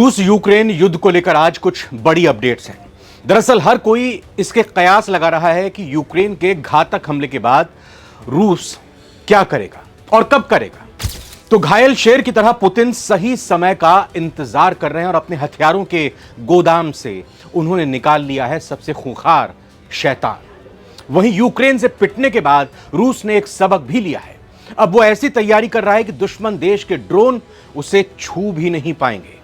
रूस यूक्रेन युद्ध को लेकर आज कुछ बड़ी अपडेट्स हैं। दरअसल हर कोई इसके कयास लगा रहा है कि यूक्रेन के घातक हमले के बाद रूस क्या करेगा और कब करेगा। तो घायल शेर की तरह पुतिन सही समय का इंतजार कर रहे हैं और अपने हथियारों के गोदाम से उन्होंने निकाल लिया है सबसे खूंखार शैतान। वहीं यूक्रेन से पिटने के बाद रूस ने एक सबक भी लिया है। अब वो ऐसी तैयारी कर रहा है कि दुश्मन देश के ड्रोन उसे छू भी नहीं पाएंगे।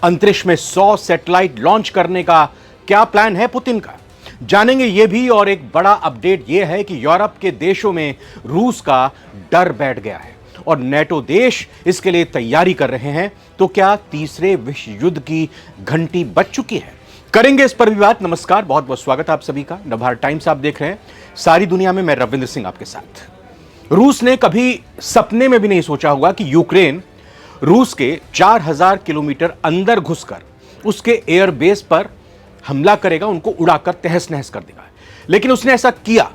अंतरिक्ष में 100 सैटेलाइट लॉन्च करने का क्या प्लान है पुतिन का, जानेंगे ये भी। और एक बड़ा अपडेट ये है कि यूरोप के देशों में रूस का डर बैठ गया है और नेटो देश इसके लिए तैयारी कर रहे हैं। तो क्या तीसरे विश्व युद्ध की घंटी बज चुकी है? करेंगे इस पर भी बात। नमस्कार, बहुत बहुत स्वागत है आप सभी का। नवभारत टाइम्स आप देख रहे हैं, सारी दुनिया में मैं रविंद्र सिंह आपके साथ। रूस ने कभी सपने में भी नहीं सोचा होगा कि यूक्रेन रूस के 4000 किलोमीटर अंदर घुसकर उसके एयरबेस पर हमला करेगा, उनको उड़ाकर तहस नहस कर देगा। लेकिन उसने ऐसा किया।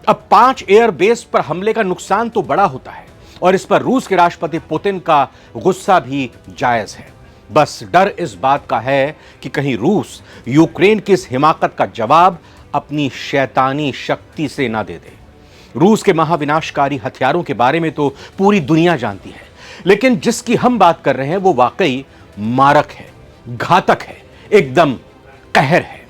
अब 5 एयरबेस पर हमले का नुकसान तो बड़ा होता है और इस पर रूस के राष्ट्रपति पुतिन का गुस्सा भी जायज है। बस डर इस बात का है कि कहीं रूस यूक्रेन की इस हिमाकत का जवाब अपनी शैतानी शक्ति से ना दे दे। रूस के महाविनाशकारी हथियारों के बारे में तो पूरी दुनिया जानती है, लेकिन जिसकी हम बात कर रहे हैं वो वाकई मारक है, घातक है, एकदम कहर है।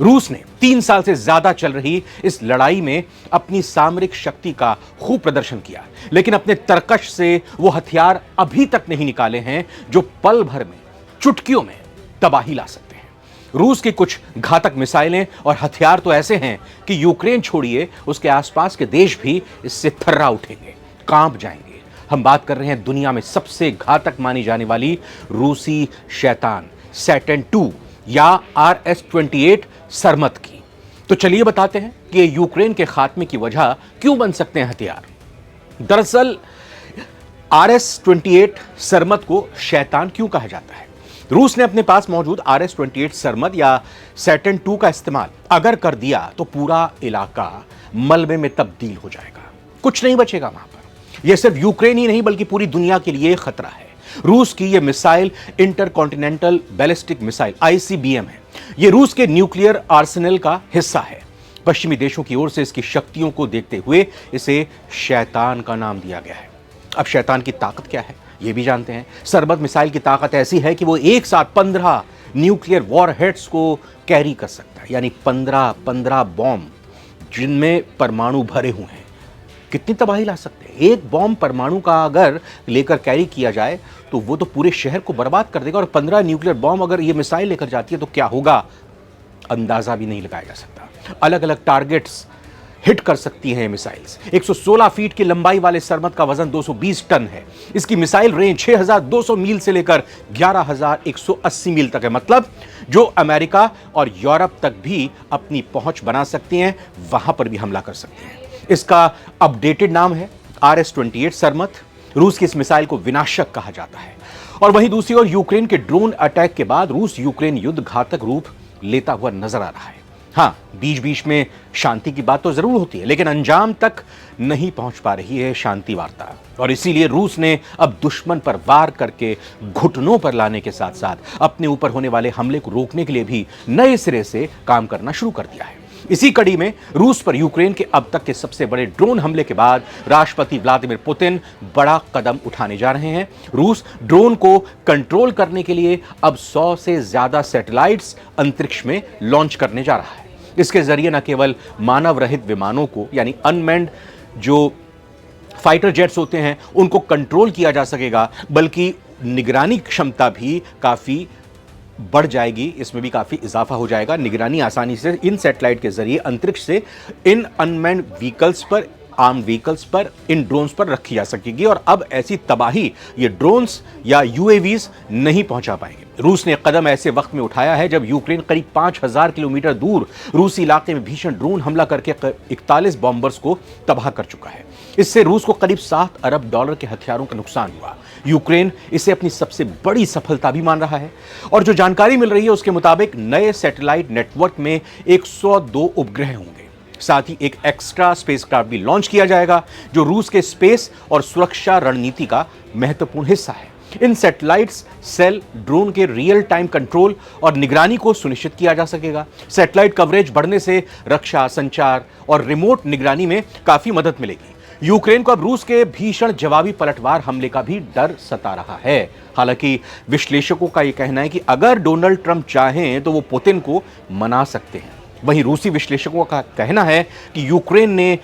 रूस ने 3 साल से ज्यादा चल रही इस लड़ाई में अपनी सामरिक शक्ति का खूब प्रदर्शन किया, लेकिन अपने तरकश से वो हथियार अभी तक नहीं निकाले हैं जो पल भर में, चुटकियों में तबाही ला सकते हैं। रूस की कुछ घातक मिसाइलें और हथियार तो ऐसे हैं कि यूक्रेन छोड़िए, उसके आसपास के देश भी इससे थर्रा उठेंगे, कांप जाएंगे। हम बात कर रहे हैं दुनिया में सबसे घातक मानी जाने वाली रूसी शैतान सैटर्न 2 या RS-28 सरमत की। तो चलिए बताते हैं कि ये यूक्रेन के खात्मे की वजह क्यों बन सकते हैं हथियार। दरअसल RS-28 सरमत को शैतान क्यों कहा जाता है? रूस ने अपने पास मौजूद RS-28 सरमत या सैटर्न 2 का इस्तेमाल अगर कर दिया तो पूरा इलाका मलबे में तब्दील हो जाएगा, कुछ नहीं बचेगा वहां पर। यह सिर्फ यूक्रेन ही नहीं बल्कि पूरी दुनिया के लिए खतरा है। रूस की यह missile intercontinental ballistic missile ICBM है। यह रूस के न्यूक्लियर आर्सेनल का हिस्सा है। पश्चिमी देशों की ओर से इसकी शक्तियों को देखते हुए इसे शैतान का नाम दिया गया है। अब शैतान की ताकत क्या है यह भी जानते हैं। सरमत मिसाइल की ताकत ऐसी है कि वो एक साथ 15 न्यूक्लियर वॉरहेड्स को कैरी कर सकता है, यानी 15 बॉम्ब जिनमें परमाणु भरे हुए हैं। कितनी तबाही ला सकते हैं। एक बॉम्ब परमाणु का अगर लेकर कैरी किया जाए तो वो तो पूरे शहर को बर्बाद कर देगा। और 15 न्यूक्लियर बॉम्ब अगर ये मिसाइल लेकर जाती है तो क्या होगा, अंदाजा भी नहीं लगाया जा सकता। अलग अलग टारगेट्स हिट कर सकती हैं मिसाइल्स। 116 फीट की लंबाई वाले सरमत का वजन 220 टन है। इसकी मिसाइल रेंज 6200 मील से लेकर 11180 मील तक है। मतलब जो अमेरिका और यूरोप तक भी अपनी पहुंच बना सकती हैं, वहां पर भी हमला कर सकती हैं। इसका अपडेटेड नाम है RS-28 सरमत। रूस की इस मिसाइल को विनाशक कहा जाता है। और वहीं दूसरी ओर यूक्रेन के ड्रोन अटैक के बाद रूस यूक्रेन युद्ध घातक रूप लेता हुआ नजर आ रहा है। हां, बीच बीच में शांति की बात तो जरूर होती है, लेकिन अंजाम तक नहीं पहुंच पा रही है शांति वार्ता। और इसीलिए रूस ने अब दुश्मन पर वार करके घुटनों पर लाने के साथ साथ अपने ऊपर होने वाले हमले को रोकने के लिए भी नए सिरे से काम करना शुरू कर दिया है। इसी कड़ी में रूस पर यूक्रेन के अब तक के सबसे बड़े ड्रोन हमले के बाद राष्ट्रपति व्लादिमीर पुतिन बड़ा कदम उठाने जा रहे हैं। रूस ड्रोन को कंट्रोल करने के लिए अब 100 से ज्यादा सैटेलाइट्स अंतरिक्ष में लॉन्च करने जा रहा है। इसके जरिए न केवल मानव रहित विमानों को, यानी अनमैन्ड जो फाइटर जेट्स होते हैं, उनको कंट्रोल किया जा सकेगा, बल्कि निगरानी क्षमता भी काफी बढ़ जाएगी। इसमें भी काफी इजाफा हो जाएगा। निगरानी आसानी से इन सैटेलाइट के जरिए अंतरिक्ष से इन अनमैन्ड व्हीकल्स पर, आर्म व्हीकल्स पर, इन ड्रोन्स पर रखी जा सकेगी। और अब ऐसी तबाही ये ड्रोन्स या UAVs नहीं पहुंचा पाएंगे। रूस ने कदम ऐसे वक्त में उठाया है जब यूक्रेन करीब 5000 किलोमीटर दूर रूसी इलाके में भीषण ड्रोन हमला करके 41 बॉम्बर्स को तबाह कर चुका है। इससे रूस को करीब $7 अरब के हथियारों का नुकसान हुआ। यूक्रेन इसे अपनी सबसे बड़ी सफलता भी मान रहा है। और जो जानकारी मिल रही है उसके मुताबिक नए सैटेलाइट नेटवर्क में 102 उपग्रह होंगे। साथ ही एक एक्स्ट्रा स्पेसक्राफ्ट भी लॉन्च किया जाएगा जो रूस के स्पेस और सुरक्षा रणनीति का महत्वपूर्ण हिस्सा है। इन सैटेलाइट्स सेल ड्रोन के रियल टाइम कंट्रोल और निगरानी को सुनिश्चित किया जा सकेगा। सैटेलाइट कवरेज बढ़ने से रक्षा, संचार और रिमोट निगरानी में काफी मदद मिलेगी। यूक्रेन को अब रूस के भीषण जवाबी पलटवार हमले का भी डर सता रहा है। हालांकि विश्लेषकों का यह कहना है कि अगर डोनाल्ड ट्रंप चाहें तो वो पुतिन को मना सकते हैं। वहीं रूसी विश्लेषकों का कहना है कि यूक्रेन ने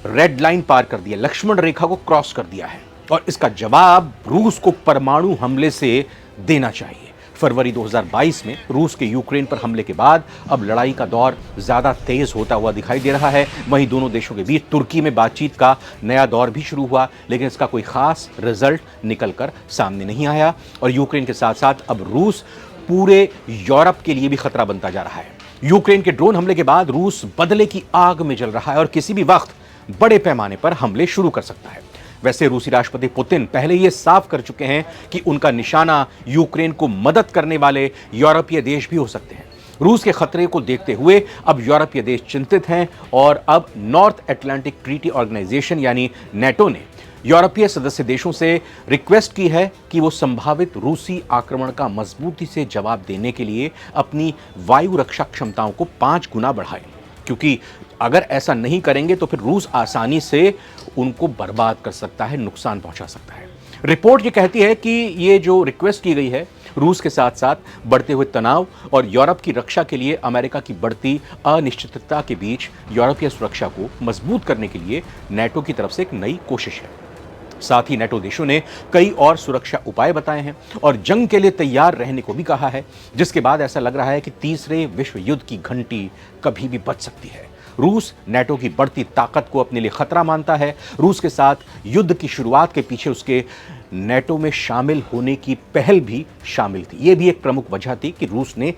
रेड लाइन पार कर दिया, लक्ष्मण रेखा को क्रॉस कर दिया है और इसका जवाब रूस को परमाणु हमले से देना चाहिए। फरवरी 2022 में रूस के यूक्रेन पर हमले के बाद अब लड़ाई का दौर ज्यादा तेज होता हुआ दिखाई दे रहा है। वहीं दोनों देशों के बीच तुर्की में बातचीत का नया दौर भी शुरू हुआ, लेकिन इसका कोई खास रिजल्ट निकलकर सामने नहीं आया और यूक्रेन के साथ साथ अब रूस पूरे यूरोप के लिए भी खतरा बनता जा रहा है। यूक्रेन के ड्रोन हमले के बाद रूस बदले की आग में जल रहा है और किसी भी वक्त बड़े पैमाने पर हमले शुरू कर सकता है। वैसे रूसी राष्ट्रपति पुतिन पहले ये साफ कर चुके हैं कि उनका निशाना यूक्रेन को मदद करने वाले यूरोपीय देश भी हो सकते हैं। रूस के खतरे को देखते हुए अब यूरोपीय देश चिंतित हैं और अब नॉर्थ अटलांटिक ट्रीटी ऑर्गेनाइजेशन यानी नेटो ने यूरोपीय सदस्य देशों से रिक्वेस्ट की है कि वो संभावित रूसी आक्रमण का मजबूती से जवाब देने के लिए अपनी वायु रक्षा क्षमताओं को 5 गुना बढ़ाएं, क्योंकि अगर ऐसा नहीं करेंगे तो फिर रूस आसानी से उनको बर्बाद कर सकता है, नुकसान पहुंचा सकता है। रिपोर्ट ये कहती है कि ये जो रिक्वेस्ट की गई है रूस के साथ साथ बढ़ते हुए तनाव और यूरोप की रक्षा के लिए अमेरिका की बढ़ती अनिश्चितता के बीच यूरोपीय सुरक्षा को मजबूत करने के लिए नेटो की तरफ से एक नई कोशिश है। साथ ही नेटो देशों ने कई और सुरक्षा उपाय बताए हैं और जंग के लिए तैयार रहने को भी कहा है, जिसके बाद ऐसा लग रहा है कि तीसरे विश्व युद्ध की घंटी कभी भी बज सकती है। रूस नेटो की बढ़ती ताकत को अपने लिए खतरा मानता है। रूस के साथ युद्ध की शुरुआत के पीछे उसके नेटो में शामिल होने की पहल भी शामिल थी। यह भी एक प्रमुख वजह थी कि रूस ने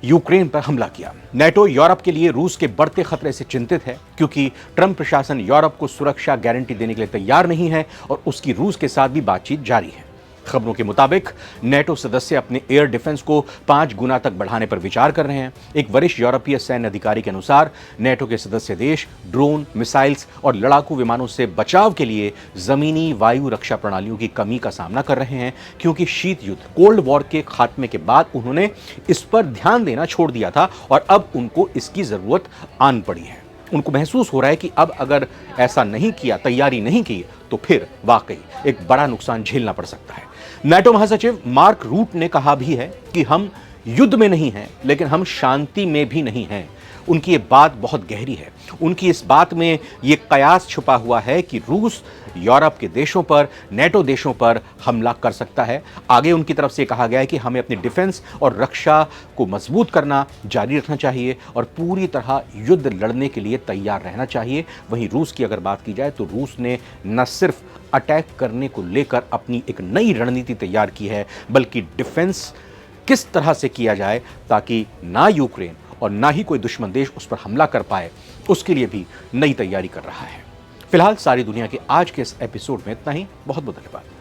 यूक्रेन पर हमला किया। नेटो यूरोप के लिए रूस के बढ़ते खतरे से चिंतित है, क्योंकि ट्रंप प्रशासन यूरोप को सुरक्षा गारंटी देने के लिए तैयार नहीं है और उसकी रूस के साथ भी बातचीत जारी है। खबरों के मुताबिक नेटो सदस्य अपने एयर डिफेंस को 5 गुना तक बढ़ाने पर विचार कर रहे हैं। एक वरिष्ठ यूरोपीय सैन्य अधिकारी के अनुसार नेटो के सदस्य देश ड्रोन, मिसाइल्स और लड़ाकू विमानों से बचाव के लिए जमीनी वायु रक्षा प्रणालियों की कमी का सामना कर रहे हैं, क्योंकि शीत युद्ध कोल्ड वॉर के खात्मे के बाद उन्होंने इस पर ध्यान देना छोड़ दिया था और अब उनको इसकी जरूरत आन पड़ी है। उनको महसूस हो रहा है कि अब अगर ऐसा नहीं किया, तैयारी नहीं की, तो फिर वाकई एक बड़ा नुकसान झेलना पड़ सकता है। नेटो महासचिव मार्क रूट ने कहा भी है कि हम युद्ध में नहीं हैं, लेकिन हम शांति में भी नहीं हैं। उनकी ये बात बहुत गहरी है। उनकी इस बात में ये कयास छुपा हुआ है कि रूस यूरोप के देशों पर, नेटो देशों पर हमला कर सकता है। आगे उनकी तरफ से कहा गया है कि हमें अपनी डिफेंस और रक्षा को मजबूत करना जारी रखना चाहिए और पूरी तरह युद्ध लड़ने के लिए तैयार रहना चाहिए। वहीं रूस की अगर बात की जाए तो रूस ने न सिर्फ अटैक करने को लेकर अपनी एक नई रणनीति तैयार की है, बल्कि डिफेंस किस तरह से किया जाए ताकि ना यूक्रेन और ना ही कोई दुश्मन देश उस पर हमला कर पाए, उसके लिए भी नई तैयारी कर रहा है। फिलहाल सारी दुनिया के आज के इस एपिसोड में इतना ही। बहुत बहुत धन्यवाद।